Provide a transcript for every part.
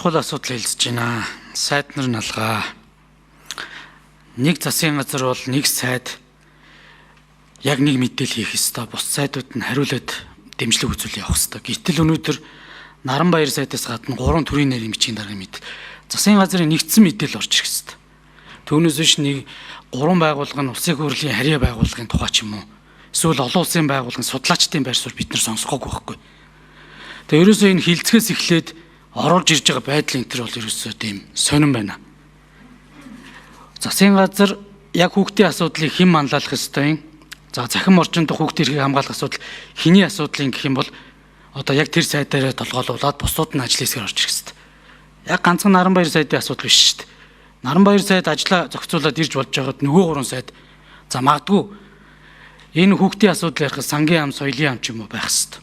чухал асуудал хэлж байна. Сайд нар налгаа. Нэг засгийн газар бол нэг сайд яг нэг мэдээлэл хийх ёстой. Бус сайдууд нь хариулаад дэмжлэг үзүүл явах ёстой. Гэтэл өнөөдөр Наранбаяр сайдаас гадна 3 төрлийн нэрийн бичгийн даргын мэд засгийн газрын нэгдсэн мэдээлэл орж ирэх ёстой. Түүнээс биш нэг 3 байгууллага нь улсын хурлын харьяа байгууллагын тухай ч юм уу. Эсвэл олон улсын байгууллагын судлаачдын байр суурь бид нар сонсгоогүй байхгүй. Тэгээ ерөөсөө энэ хилцгээс эхлээд оруулж ирж байгаа байдал энэ төр бол ерөөсөө тийм сонирн байна. Засгийн газар яг хүүхдийн асуудлыг хэн манлайлах ёстой юм? За захин орчинд хүүхдийн эрхийг хамгаалах асуудал хэний асуудлын гэх юм бол одоо яг тэр сайдаараа толгойлуулаад бусууд нь ажил хийсээр орж ирэх ёстой. Яг ганцхан Наранбаяр сайдын асуудал биш шүү дээ. Наранбаяр сайд ажлаа зохицуулаад ирж болж байгаад нөгөө 3 сайд за магадгүй энэ хүүхдийн асуудал ярих сангийн ам, соёлын ам ч юм уу байх ёстой.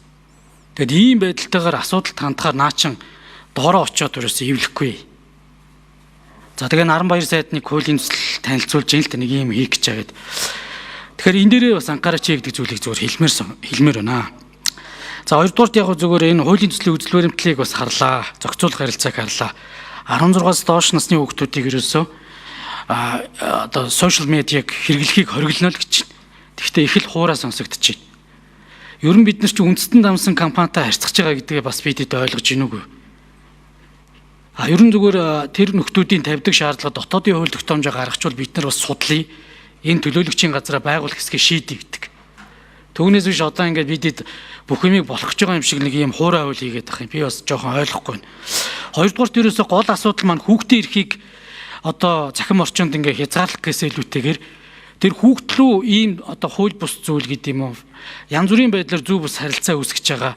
Тэгэд ийм байдалтайгаар асуудалд хандахаар наачин доороо очиод ерөөсөө ивлэхгүй. За тэгээ Наранбаяр сайдныг хуулийн төсөл танилцуулж ийн л нэг юм хийх гэж байгаад. Тэгэхээр энэ дээрээ бас анхаараач гэдэг зүйлийг зүгээр хэлмээр байна. За хоёрдугаарт яг зүгээр энэ хуулийн төслийн үзэл баримтлалыг бас харлаа. Зохицуулах харилцааг харлаа. 16-аас доош насны хүүхдүүдийг ерөөсөө одоо сошиал медиаг хэрэглэхийг хориглоно л гэж байна. Тэгэхдээ их л хуураа сонсогдож байна. Ер нь бид нар ч үндэстэн дамсан компанитай харьцаж байгаа гэдгээ бас бидэд ойлгож гин үгүй. Ер нь зүгээр тэр нөхдүүдийн тавьдаг шаардлага дотоодын хууль тогтоомжоо гаргачвал бид нар бас судлаа. Энэ төлөөлөгчийн газараа байгуулах хэсгийг шийдэй гэдэг. Түүнээс биш одоо ингээд бидэд бүх юмыг болох гэж байгаа юм шиг нэг юм хуурай хууль хийгээд байгаа юм. Би бас жоохон ойлгохгүй байна. Хоёрдугаарт ерөөсөө гол асуудал маань хүүхдийн эрхийг одоо захим орчинд ингээд хязгаарлах гэсэн илүүтэйгээр тэр хүүхд рүү ийм одоо хууль бус зүйл гэдэг юм уу? Янз бүрийн байдлаар зөв бус харилцаа үүсгэж байгаа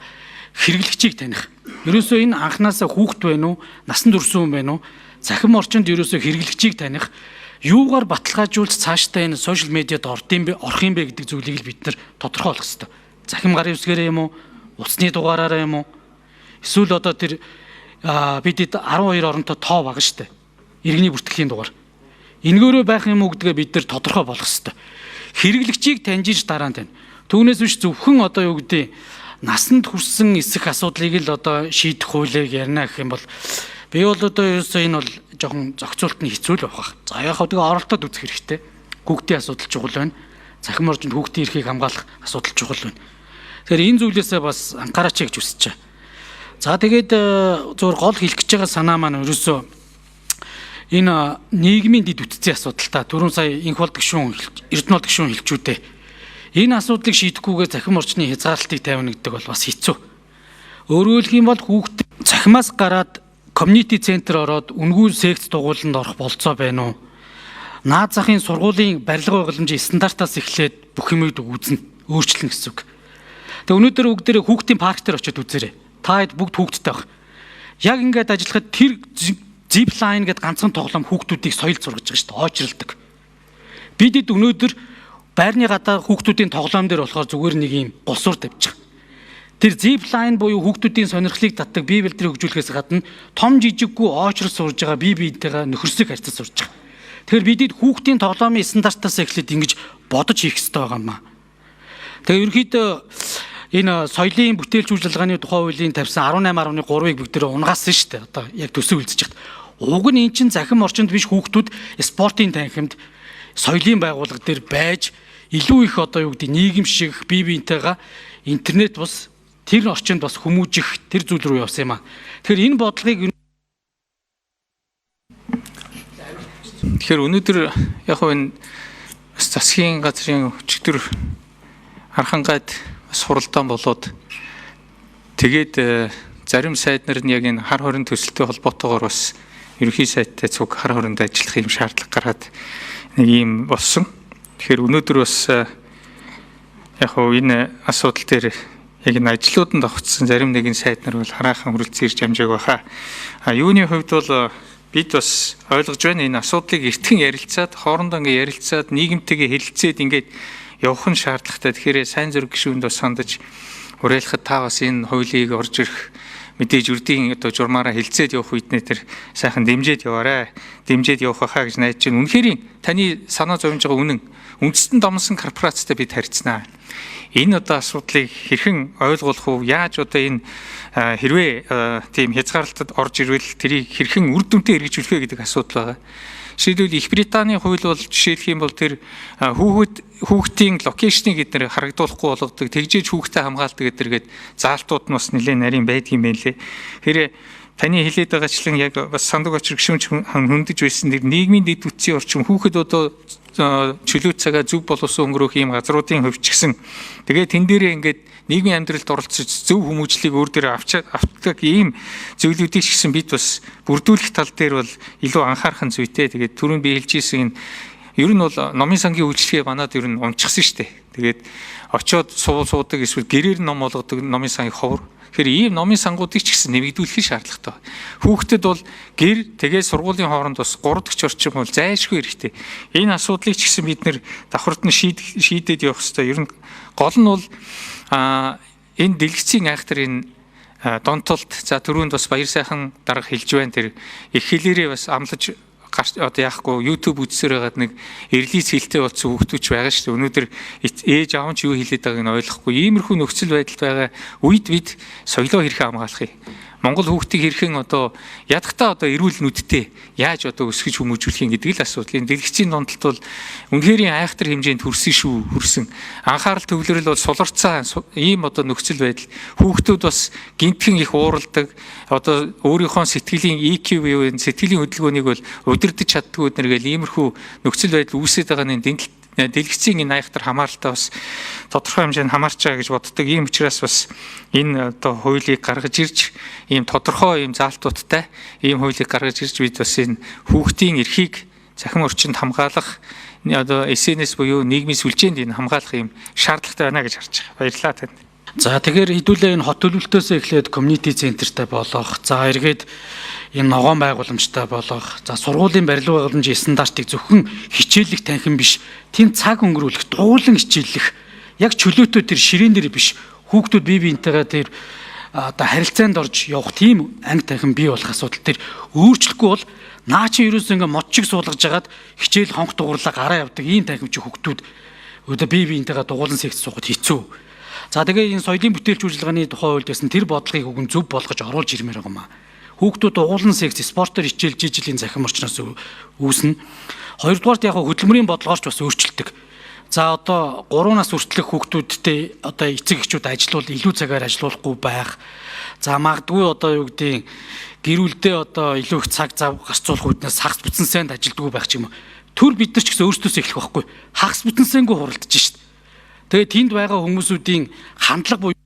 хэрэглэгчийг таних. Ерөөсөө энэ анханасаа хүүхд байна уу? Насанд хүрсэн хүн байна уу? Захим орчинд ерөөсөө хэрэглэгчийг таних. Юугаар баталгаажуулж цаашдаа энэ сошиал медиад орох юм бэ гэдэг зүйлийг л бид нар тодорхойлох хэрэгтэй. Захим гарын үсгээрээ юм уу? Утасны дугаараараа юм уу? Эсвэл одоо тэр бидэд 12 оронтой тоо баг штэ. Иргэний бүртгэлийн дугаар. Энгөөрөө байх юм уу гэдгээ бид нар тодорхой болгох хэрэгтэй. Хэрэглэгчийг таньжиж дараа нь тань. Түүнээс биш зөвхөн одоо юу гэдэг насанд хүрсэн эсэх асуудлыг л одоо шийдэх хуулийг ярина гэх юм бол би бол одоо ерөөсөө энэ бол жоохон зохицуултны хэцүү л байх. За яг хөө тэгээ оролдоод үзэх хэрэгтэй. Хүүхдийн асуудал чухал байна. Захим орчинд хүүхдийн эрхийг хамгаалах асуудал чухал байна. Тэгэхээр энэ зүйлээсээ бас анхаараач гэж хүсэж байна. За тэгээд зөвхөн гол хэлэх гэж байгаа санаа маань ерөөсөө энэ нийгмийн дэд үтцийн асуудал та түрүүн сая инх бол гишүүн Эрдэнэ бол гишүүн хэлчүүдээ. Энэ асуудлыг шийдэхгүйгээр захим орчны хязгаарлалтыг тавина гэдэг бол бас хэцүү. Өөрөөр хэлэх юм бол хүүхд захимаас гараад community center ороод үнгүүл секц дугууланд орох болцоо байна уу? Наад захын сургуулийн барилга байгууламжийн стандартаас эхлээд бүх юмыг үүснэ, өөрчлөн гэсэн үг. Тэгээ өнөөдөр бүгдээрээ хүүхдийн парк дээр очиод үзээрэй. Та хэд бүгд хүүхдтэй байх. Яг ингээд ажиллахад тэр zipline гэдэг ганцхан тоглоом хүүхдүүдийг соёл зургаж байгаа шүү дээ. Очролдог. Бидэд өнөөдөр байрны гадаа хүүхдүүдийн тоглоом дээр болохоор зүгээр нэг юм гусуур тавьчих. Тэр zipline буюу хүүхдүүдийн сонирхлыг татдаг бие бэлтрийг хөгжүүлэхээс гадна том жижиггүй очрол сурж байгаа бие биентэйгээ нөхөрсөг харьцаж сурж байгаа. Тэгэхээр бидэд хүүхдийн тоглоомын стандартаас эхлээд ингэж бодож хийх хэрэгтэй байгаа юм аа. Тэгээ ерөнхийдөө энэ соёлын бүтээлч үйлчилгээний тухай хуулийн тавьсан 18.3-ыг бүгд унгаасан шүү дээ. Одоо яг төсөв үлдэж байгаа. Уг нь эн чинь захим орчинд биш хүүхдүүд спортын танхимд соёлын байгууллага дээр байж илүү их одоо юу гэдэг нийгэм шиг бие биентэйгээ интернет бус тэр орчинд бас хүмүүжих тэр зүйл рүү явсан юм аа. Тэгэхээр энэ бодлогыг тэгэхээр өнөөдөр яг энэ засгийн газрын өчигдөр Архангайд суралдаан болоод тэгээд зарим сайд нар нь яг энэ хар хорин төсөлтэй холбоотойгоор бас ерөнхий сайттай цуг хар хоринд ажиллах юм шаардлага гараад нэг юм болсон. Тэгэхээр өнөөдөр бас яг энэ асуудал дээр яг энэ ажлууданд авчихсан зарим нэгэн сайд нар бол хараахан хүрэлцэн ирж амжааг байхаа. Юуны хувьд бол бид бас ойлгож байна энэ асуудлыг эртхэн ярилцаад хоорондоо ингээ ярилцаад нийгэмтэйгээ хэлэлцээд ингээд явах нь шаардлагатай. Тэгэхээр сайн зүрх гишүүнд бас сандаж уриалахад та бас энэ хуулийг орж ирэх мэдээж үрдийн одоо журмаараа хэлцээд явах үед нэ тэр сайхан дэмжиж яваарай. Дэмжиж явах хаа гэж найдаж байна. Үнэхээр таны санаа зовж байгаа үнэн үндэстэн домсон корпорацтай бид харьцнаа. Энэ одоо асуудлыг хэрхэн ойлгох вэ? Яаж одоо энэ хэрвээ тийм хязгаарлалтад орж ирвэл тэрийг хэрхэн үр дүнтэй хэрэгжүүлэх вэ гэдэг асуудал байгаа. Жишээлбэл Их Британий хууль бол жишээлх юм бол тэр хүүхдийн локейшнийг эдгээр харагдуулахгүй болгодог, тэгжээж хүүхдэд хамгаалдаг эдгээргээд заалтууд нь бас нэлээд нарийн байдгийн байлээ. Тэгэхээр таны хэлээд байгаачлан яг бас сандаг очир гүшүүнч хөндөж байсан тэр нийгмийн дэд үтсийн орчим хүүхэд одоо чөлөө цагаа зөв боловсон өнгөрөх ийм газруудын хувьд ч гэсэн тэгээд тэн дээрээ ингээд нийгмийн амьдралд оролцож зөв хүмүүжлийг өөр дээр авдаг ийм зөвлөдүүдийг ч гэсэн бид бас бүрдүүлэх тал дээр бол илүү анхаарах нь зүйтэй. Тэгээд түрүүн би хэлж ирсэн энэ ер нь бол номын сангийн үйлчлэгээ манад ер нь унчихсан шүү дээ. Тэгээд очиод суудаг эсвэл гэрээр ном болгодог номын сангийн ховор. Тэгэхээр ийм номын сангуудыг ч гэсэн нэмэгдүүлэх шаардлагатай. Хүүхдэд бол гэр тэгээд сургуулийн хооронд бас 3 дахь орчим бол зайлшгүй хэрэгтэй. Энэ асуудлыг ч гэсэн бид нэр давхарт нь шийдээд явах хэрэгтэй. Ер нь гол нь бол энэ дэлгэцийн айхтар энэ донтолт за түрүүнд бас баяр сайхан дарга хэлж байна. Тэр их хэлээрээ бас амлаж одоо яахгүй YouTube үзсээр байгаад нэг эрлиц хэлтэй болсон хүүхдүүч байгаа шүү дээ. Өнөөдөр ээж аав ч юу хэлээд байгааг нь ойлгохгүй. Иймэрхүү нөхцөл байдалд байгаа үед бид соёлоо хэрхэн хамгаалах юм? Монгол хүүхдийг хэрхэн одоо ядахтаа одоо эрүүл нүдтэй яаж одоо өсгөж хүмүүжүүлэх юм гэдэг л асуудал. Энэ дэлгэцийн донтолт бол үнэхээр айхтар хэмжээнд хүрсэн. Анхаарал төвлөрөл бол суларцаа ийм одоо нөхцөл байдал. Хүүхдүүд бас гинтхэн их уурладаг. Одоо өөрийнхөө сэтгэлийн EQ буюу сэтгэлийн хөдөлгөөнийг бол удирдах чаддгүй нэргээл иймэрхүү нөхцөл байдал үүсээд байгаа нь дэлгэцийн энэ айхтар хамааралтай бас тодорхой хэмжээнд хамаарч байгаа гэж боддог. Ийм учраас бас энэ одоо хуулийг гаргаж ирж ийм тодорхой ийм заалтуудтай ийм хуулийг гаргаж ирж бид бас энэ хүүхдийн эрхийг цахим орчинд хамгаалах одоо SNS буюу нийгмийн сүлжээнд энэ хамгаалах ийм шаардлагатай байна гэж харж байгаа. Баярлалаа танд. За тэгэхээр хэдүүлээ энэ хот төлөвлөлтөөс эхлээд community centerтай болох, за эргээд энэ ногоон байгууламжтай болох, за сургуулийн барилга байгууламжийн стандартыг зөвхөн хичээллэх танхим биш, тийм цаг өнгөрүүлэх, дуулан хичээллэх, яг чөлөөтэй тэр ширээн дээр биш, хүүхдүүд бие биентэйгээ тэр одоо харилцаанд орж явах тийм анги танхим бий болох асуудал тэр өөрчлөхгүй бол наа чи ерөөсөө ингээ мод чиг суулгаж хагаад хичээл хонх дугуурлаа гараа явдаг ийм танхимч хүүхдүүд одоо бие биентэйгээ дугуулан секц суухад хэцүү. За тэгээ энэ соёлын бүтээлч үйлчилгээний тухай хуульд байсан тэр бодлогыг өгөн зөв болгож оруулж ирмээр байгаа юм аа. Хүүхдүүд дугуулан секц спортоор хичээлж ижлийн захим орчноос үүснэ. Хоёрдугаарт яг хөдөлмөрийн бодлогоорч бас өөрчлөлдөг. За одоо 3 нас хүртэлх хүүхдүүдтэй одоо эцэг эхчүүд ажилуул илүү цагаар ажилуулахгүй байх. За магадгүй одоо юу гэдгийг гэр бүлдээ одоо илүү их цаг зав гарцуулах үүднээс хагас бүтэн сайнд ажилддаг байх ч юм уу. Төр бид нар ч гэсэн өөрсдөөсөө эхлэх байхгүй. Хагас бүтэн сайнгүй хуралдаж шít. Тэгээд тэнд байгаа хүмүүсүүдийн хандлага